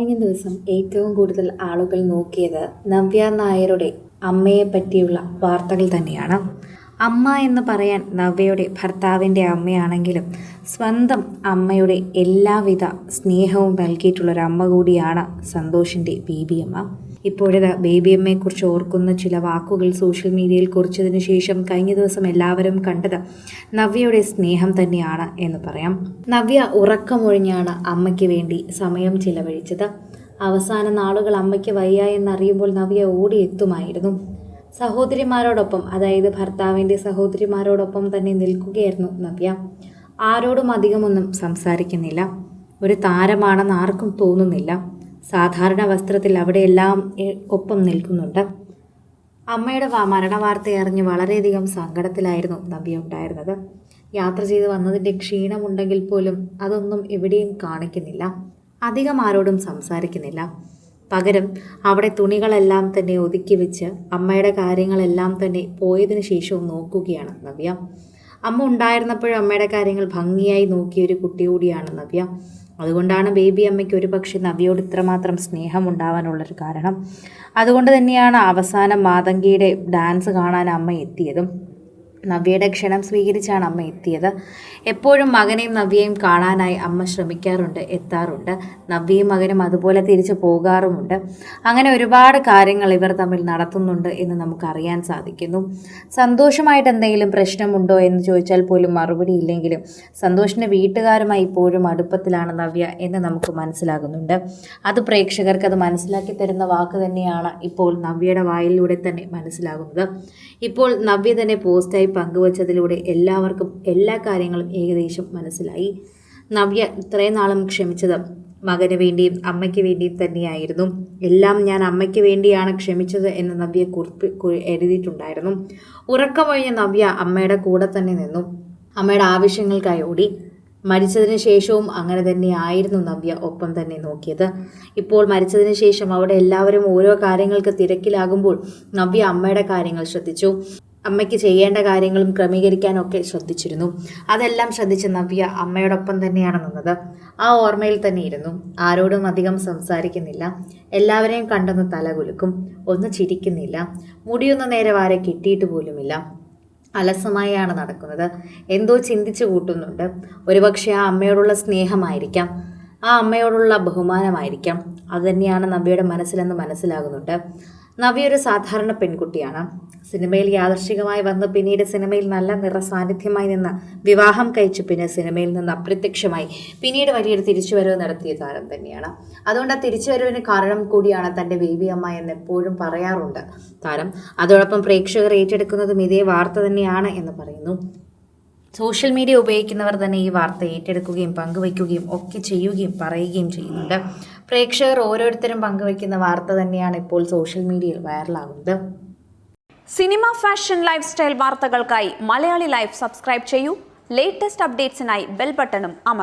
കഴിഞ്ഞ ദിവസം ഏറ്റവും കൂടുതൽ ആളുകൾ നോക്കിയത് നവ്യ നായരുടെ അമ്മയെ പറ്റിയുള്ള വാർത്തകൾ തന്നെയാണ്. അമ്മ എന്ന് പറയാൻ നവ്യയുടെ ഭർത്താവിൻ്റെ അമ്മയാണെങ്കിലും സ്വന്തം അമ്മയുടെ എല്ലാവിധ സ്നേഹവും നൽകിയിട്ടുള്ളൊരമ്മ കൂടിയാണ് സന്തോഷിൻ്റെ ബേബിയമ്മ. ഇപ്പോഴത്തെ ബേബിയമ്മയെക്കുറിച്ച് ഓർക്കുന്ന ചില വാക്കുകൾ സോഷ്യൽ മീഡിയയിൽ കുറിച്ചതിന് ശേഷം കഴിഞ്ഞ ദിവസം എല്ലാവരും കണ്ടത് നവ്യയുടെ സ്നേഹം തന്നെയാണ് എന്ന് പറയാം. നവ്യ ഉറക്കമൊഴിഞ്ഞാണ് അമ്മയ്ക്ക് വേണ്ടി സമയം ചിലവഴിച്ചത്. അവസാന നാളുകൾ അമ്മയ്ക്ക് വയ്യ എന്നറിയുമ്പോൾ നവ്യ ഓടിയെത്തുമായിരുന്നു. സഹോദരിമാരോടൊപ്പം, അതായത് ഭർത്താവിൻ്റെ സഹോദരിമാരോടൊപ്പം തന്നെ നിൽക്കുകയായിരുന്നു നവ്യ. ആരോടും അധികമൊന്നും സംസാരിക്കുന്നില്ല. ഒരു താരമാണെന്ന് ആർക്കും തോന്നുന്നില്ല. സാധാരണ വസ്ത്രത്തിൽ അവിടെയെല്ലാം ഒപ്പം നിൽക്കുന്നുണ്ട്. അമ്മയുടെ മരണവാർത്ത അറിഞ്ഞ് വളരെയധികം സങ്കടത്തിലായിരുന്നു നവ്യ ഉണ്ടായിരുന്നത്. യാത്ര ചെയ്ത് വന്നതിൻ്റെ ക്ഷീണമുണ്ടെങ്കിൽ പോലും അതൊന്നും എവിടെയും കാണിക്കുന്നില്ല. അധികം ആരോടും സംസാരിക്കുന്നില്ല. പകരം അവിടെ തുണികളെല്ലാം തന്നെ ഒതുക്കി വെച്ച് അമ്മയുടെ കാര്യങ്ങളെല്ലാം തന്നെ പോയതിനു ശേഷവും നോക്കുകയാണ് നവ്യ. അമ്മ ഉണ്ടായിരുന്നപ്പോഴും അമ്മയുടെ കാര്യങ്ങൾ ഭംഗിയായി നോക്കിയൊരു കുട്ടി കൂടിയാണ് നവ്യ. അതുകൊണ്ടാണ് ബേബി അമ്മയ്ക്ക് ഒരു പക്ഷേ നവ്യയോട് ഇത്രമാത്രം സ്നേഹം ഉണ്ടാവാനുള്ളൊരു കാരണം. അതുകൊണ്ട് തന്നെയാണ് അവസാനം മാതങ്കിയുടെ ഡാൻസ് കാണാൻ അമ്മ എത്തിയതും. നവ്യയുടെ ക്ഷണം സ്വീകരിച്ചാണ് അമ്മ എത്തിയത്. എപ്പോഴും മകനെയും നവ്യയും കാണാനായി അമ്മ ശ്രമിക്കാറുണ്ട്, എത്താറുണ്ട്. നവ്യയും മകനും അതുപോലെ തിരിച്ചു പോകാറുമുണ്ട്. അങ്ങനെ ഒരുപാട് കാര്യങ്ങൾ ഇവർ തമ്മിൽ നടത്തുന്നുണ്ട് എന്ന് നമുക്കറിയാൻ സാധിക്കുന്നു. സന്തോഷമായിട്ട് എന്തെങ്കിലും പ്രശ്നമുണ്ടോ എന്ന് ചോദിച്ചാൽ പോലും മറുപടി ഇല്ലെങ്കിലും സന്തോഷിൻ്റെ വീട്ടുകാരുമായി ഇപ്പോഴും അടുപ്പത്തിലാണ് നവ്യ എന്ന് നമുക്ക് മനസ്സിലാകുന്നുണ്ട്. അത് പ്രേക്ഷകർക്ക് അത് മനസ്സിലാക്കി തരുന്ന വാക്ക് തന്നെയാണ് ഇപ്പോൾ നവ്യയുടെ വായിലൂടെ തന്നെ മനസ്സിലാകുന്നത്. ഇപ്പോൾ നവ്യ തന്നെ പോസ്റ്റായി പങ്കുവച്ചതിലൂടെ എല്ലാവർക്കും എല്ലാ കാര്യങ്ങളും ഏകദേശം മനസ്സിലായി. നവ്യ ഇത്രയും നാളും ക്ഷമിച്ചത് മകന് വേണ്ടിയും അമ്മയ്ക്ക് വേണ്ടിയും തന്നെയായിരുന്നു. എല്ലാം ഞാൻ അമ്മയ്ക്ക് വേണ്ടിയാണ് ക്ഷമിച്ചത് എന്ന് നവ്യ എഴുതിയിട്ടുണ്ടായിരുന്നു. ഉറക്കമൊഴിഞ്ഞ നവ്യ അമ്മയുടെ കൂടെ തന്നെ നിന്നു. അമ്മയുടെ ആവശ്യങ്ങൾക്കായി ഓടി. മരിച്ചതിന് ശേഷവും അങ്ങനെ തന്നെയായിരുന്നു നവ്യ ഒപ്പം തന്നെ നോക്കിയത്. ഇപ്പോൾ മരിച്ചതിന് ശേഷം അവിടെ എല്ലാവരും ഓരോ കാര്യങ്ങൾക്ക് തിരക്കിലാകുമ്പോൾ നവ്യ അമ്മയുടെ കാര്യങ്ങൾ ശ്രദ്ധിച്ചു. അമ്മയ്ക്ക് ചെയ്യേണ്ട കാര്യങ്ങളും ക്രമീകരിക്കാനൊക്കെ ശ്രദ്ധിച്ചിരുന്നു. അതെല്ലാം ശ്രദ്ധിച്ച നവ്യ അമ്മയോടൊപ്പം തന്നെയാണ് നിന്നത്. ആ ഓർമ്മയിൽ തന്നെ ഇരുന്നു. ആരോടും അധികം സംസാരിക്കുന്നില്ല. എല്ലാവരെയും കണ്ടെന്ന് തലകുലുക്കും. ഒന്ന് ചിരിക്കുന്നില്ല. മുടിയൊന്നും നേരെ വാരെ കിട്ടിയിട്ട് പോലുമില്ല. അലസമായാണ് നടക്കുന്നത്. എന്തോ ചിന്തിച്ചു കൂട്ടുന്നുണ്ട്. ഒരുപക്ഷെ ആ അമ്മയോടുള്ള സ്നേഹമായിരിക്കാം, ആ അമ്മയോടുള്ള ബഹുമാനമായിരിക്കാം. അതുതന്നെയാണ് നവ്യയുടെ മനസ്സിലെന്ന് മനസ്സിലാകുന്നുണ്ട്. നവ്യ ഒരു സാധാരണ പെൺകുട്ടിയാണ്. സിനിമയിൽ യാദൃശ്ചികമായി വന്ന് പിന്നീട് സിനിമയിൽ നല്ല നിറസാന്നിധ്യമായി നിന്ന് വിവാഹം കഴിച്ച് പിന്നെ സിനിമയിൽ നിന്ന് അപ്രത്യക്ഷമായി പിന്നീട് വലിയൊരു തിരിച്ചുവരവ് നടത്തിയ താരം തന്നെയാണ്. അതുകൊണ്ട് ആ തിരിച്ചുവരവിന് കാരണം കൂടിയാണ് തൻ്റെ ബേബി അമ്മ എന്ന് എപ്പോഴും പറയാറുണ്ട് താരം. അതോടൊപ്പം പ്രേക്ഷകർ ഏറ്റെടുക്കുന്നതും ഇതേ വാർത്ത തന്നെയാണ് എന്ന് പറയുന്നു. സോഷ്യൽ മീഡിയ ഉപയോഗിക്കുന്നവർ തന്നെ ഈ വാർത്ത ഏറ്റെടുക്കുകയും പങ്കുവയ്ക്കുകയും ഒക്കെ ചെയ്യുകയും പറയുകയും ചെയ്യുന്നുണ്ട്. പ്രേക്ഷകർ ഓരോരുത്തരും പങ്കുവയ്ക്കുന്ന വാർത്ത തന്നെയാണ് ഇപ്പോൾ സോഷ്യൽ മീഡിയയിൽ വൈറലാകുന്നത്. സിനിമ, ഫാഷൻ, ലൈഫ് സ്റ്റൈൽ വാർത്തകൾക്കായി മലയാളി ലൈഫ് സബ്സ്ക്രൈബ് ചെയ്യൂ. ലേറ്റസ്റ്റ് അപ്ഡേറ്റ്സിനായി ബെൽ ബട്ടണും അമർത്തുക.